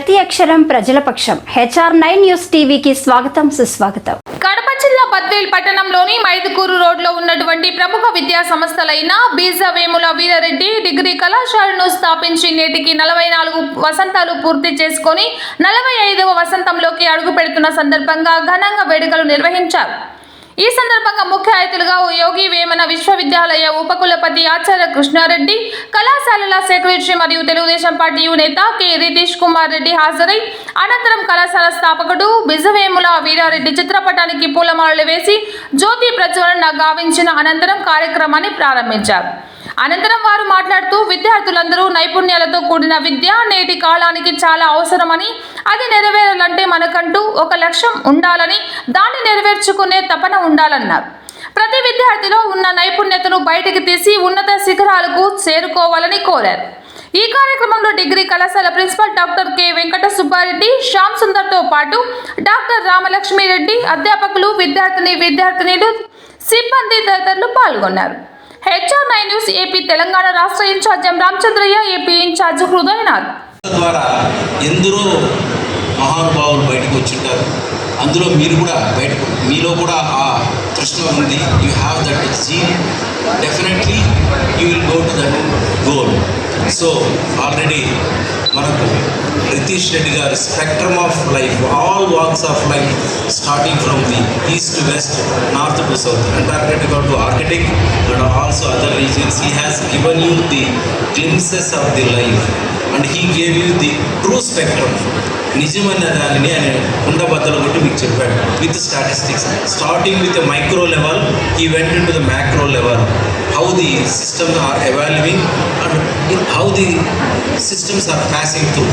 ప్రతి అక్షరం ప్రజల పక్షం. HR9 న్యూస్ టీవీకి స్వాగతం, సుస్వాగతం. కడప జిల్లా బద్వేల్ పట్టణంలోని మైదుకూరు రోడ్లో ఉన్నటువంటి ప్రముఖ విద్యా సంస్థలైన బీజవేముల వీరారెడ్డి డిగ్రీ కళాశాలను స్థాపించి నేటికి 44 వసంతాలు పూర్తి చేసుకొని 45వ వసంతంలోకి అడుగు పెడుతున్న సందర్భంగా ఘనంగా వేడుకలు నిర్వహించారు. ఈ సందర్భంగా ముఖ్య అతిథులుగా యోగి వేమన విశ్వవిద్యాలయ ఉపకులపతి ఆచార్య కృష్ణారెడ్డి, కళాశాలల సెక్రటరీ మరియు తెలుగుదేశం పార్టీ నేత కె రితీష్ కుమార్ రెడ్డి హాజరై అనంతరం కళాశాల స్థాపకుడు బీజవేముల వీరారెడ్డి చిత్రపటానికి పూలమాలలు వేసి జ్యోతి ప్రజ్వలన గావించిన అనంతరం కార్యక్రమాన్ని ప్రారంభించారు. అనంతరం వారు మాట్లాడుతూ విద్యార్థులందరూ నైపుణ్యాలతో కూడిన విద్య నేటి కాలానికి చాలా అవసరమని, అది నెరవేరాలంటే మనకంటూ ఒక లక్ష్యం ఉండాలని, దాన్ని నెరవేర్చుకునే తపన ఉండాలన్నారు. ప్రతి విద్యార్థిలో ఉన్న నైపుణ్యతను బయటికి తీసి ఉన్నత శిఖరాలకు చేరుకోవాలని కోరారు. ఈ కార్యక్రమంలో డిగ్రీ కళాశాల principal doctor K Venkata Subbareddy, Shyam సుందర్తో పాటు డాక్టర్ రామలక్ష్మిరెడ్డి, అధ్యాపకులు, విద్యార్థినులు, సిబ్బంది తదితరులు పాల్గొన్నారు. HR9 న్యూస్ ఏపీ తెలంగాణ రాష్ట్ర incharge Ramachandraiah, AP incharge Hridayanath ద్వారా ఎందరో మహానుభావులు బయటకు వచ్చింటారు. అందులో మీరు కూడా బయటకు, మీలో కూడా ఆ తృష్ణ ఉంది. You have that zeal, definitely you will go to that goal. So already మనకు రితీష్ రెడ్డి గారు spectrum of life, all walks of life, starting from the east to west, north to south, Antarctica to Arctic and also other reasons. He has given you the glimpses of the life and he gave you the true spectrum. నిజమైన దానిని ఆయన ఉండబద్దలు కొట్టి మీకు చెప్పాడు with statistics. Starting with micro level, he went in to the macro level, how the systems are evolving and how the systems are passing through.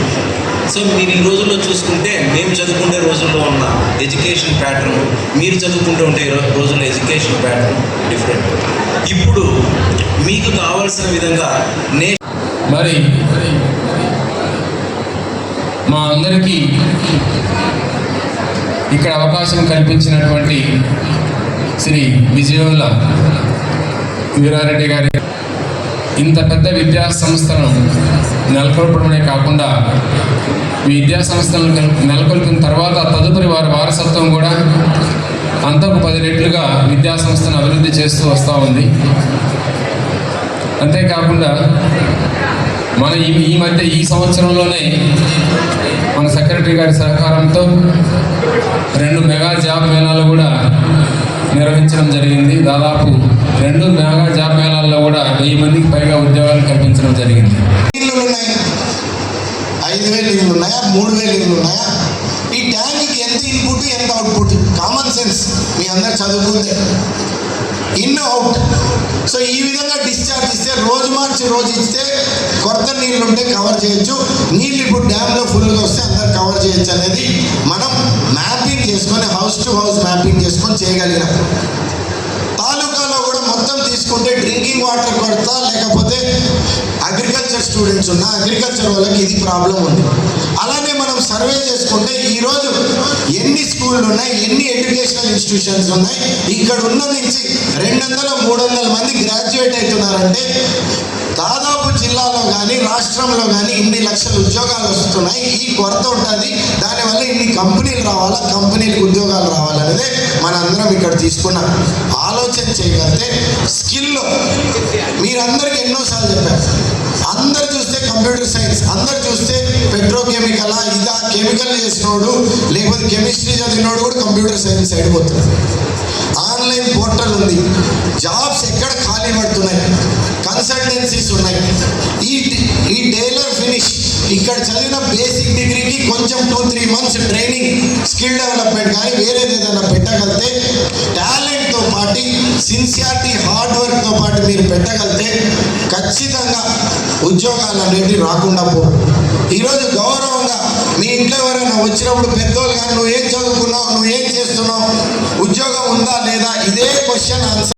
So మీరు ఈ రోజుల్లో చూసుకుంటే, మేము చదువుకునే రోజుల్లో ఉన్న ఎడ్యుకేషన్ ప్యాటర్న్, మీరు చదువుకుంటూ ఉంటే రోజుల్లో ఎడ్యుకేషన్ ప్యాటర్న్ డిఫరెంట్. ఇప్పుడు మీకు కావాల్సిన విధంగా మరి మా అందరికీ ఇక్కడ అవకాశం కల్పించినటువంటి శ్రీ విజయవేముల వీరారెడ్డి గారి ఇంత పెద్ద విద్యా సంస్థలను నెలకొల్పడమే కాకుండా, విద్యా సంస్థలను నెలకొల్పిన తర్వాత తదుపరి వారి వారసత్వం కూడా అంతకు 10 రెట్లుగా విద్యా సంస్థను అభివృద్ధి చేస్తూ వస్తూ ఉంది. అంతేకాకుండా మన ఈ మధ్య ఈ సంవత్సరంలోనే మన సెక్రటరీ గారి సహకారంతో 2 మెగా జాబ్ మేళాలు కూడా నిర్వహించడం జరిగింది. దాదాపు 2 మెగా జాబ్ మేళాల్లో కూడా 1000 మందికి పైగా ఉద్యోగాలు కల్పించడం జరిగింది. 5,000 ఇళ్ళు ఉన్నాయా, 3,000 ఇళ్ళు ఉన్నాయా? ఈ ట్యాంక్కి ఎంత ఇన్పుట్, ఎంత అవుట్పుట్? కామన్ సెన్స్ మీ అందరు చదువుకుంటే ఇన్ అవుట్. సో ఈ విధంగా డిశ్చార్జ్ ఇస్తే, రోజు మార్చి రోజు ఇస్తే కొత్త నీళ్ళు ఉంటే కవర్ చేయొచ్చు. నీళ్ళు ఇప్పుడు డ్యామ్లో ఫుల్గా వస్తే అందరు కవర్ చేయొచ్చు అనేది మనం మ్యాపింగ్ చేసుకొని, హౌస్ టు హౌస్ మ్యాపింగ్ చేసుకొని చేయగలిగినాం. తాలూకాలో కూడా మొత్తం తీసుకుంటే డ్రింకింగ్ వాటర్ కొరత, లేకపోతే అగ్రికల్చర్ స్టూడెంట్స్ ఉన్న అగ్రికల్చర్ వాళ్ళకి ఇది ప్రాబ్లం ఉంది. అలానే మనం సర్వే చేసుకుంటే ఈరోజు ఎన్ని స్కూళ్ళు ఉన్నాయి, ఎన్ని ఎడ్యుకేషనల్ ఇన్స్టిట్యూషన్స్ ఉన్నాయి, ఇక్కడ ఉన్న నుంచి 200-300 మంది గ్రాడ్యుయేట్ అవుతున్నారంటే దాదాపు జిల్లాలో కానీ రాష్ట్రంలో కానీ ఇన్ని లక్షల ఉద్యోగాలు వస్తున్నాయి. ఈ కొరత ఉంటుంది, దానివల్ల ఇన్ని కంపెనీలు రావాలా, కంపెనీలకు ఉద్యోగాలు రావాలనేదే మనందరం ఇక్కడ తీసుకున్న ఆలోచన చేయగలిగితే స్కిల్లో మీరందరికీ ఎన్నోసార్లు చెప్పారు. అందరు చూస్తే కంప్యూటర్ సైన్స్, అందరు చూస్తే పెట్రోకెమికల్, ఇదా కెమికల్ చేసినోడు లేకపోతే కెమిస్ట్రీ చదివినోడు కూడా కంప్యూటర్ సైన్స్ సైడ్ పోతుంది. ఆన్లైన్ పోర్టల్ ఉంది, జాబ్స్ ఎక్కడ ఖాళీ పడుతున్నాయి, కన్సల్టెన్సీస్ ఉన్నాయి. ఈ టైలర్ ఫినిష్ ఇక్కడ చదివిన బేసిక్ డిగ్రీకి కొంచెం 2-3 months ట్రైనింగ్, స్కిల్ డెవలప్మెంట్ కానీ వేరేది ఏదైనా పెట్టగలితే, టాలెంట్తో పాటు సిన్సియారిటీ, హార్డ్ వర్క్తో పాటు మీరు పెట్టగలితే ఖచ్చితంగా ఉద్యోగాలు అనేవి రాకుండా పో. ఈరోజు గౌరవంగా మీ ఇంట్లో ఎవరైనా వచ్చినప్పుడు పెద్దోళ్ళు కానీ, నువ్వు ఏం చదువుకున్నావు, నువ్వు ఏం చేస్తున్నావు, ఉద్యోగం ఉందా లేదా, ఇదే క్వశ్చన్ ఆన్సర్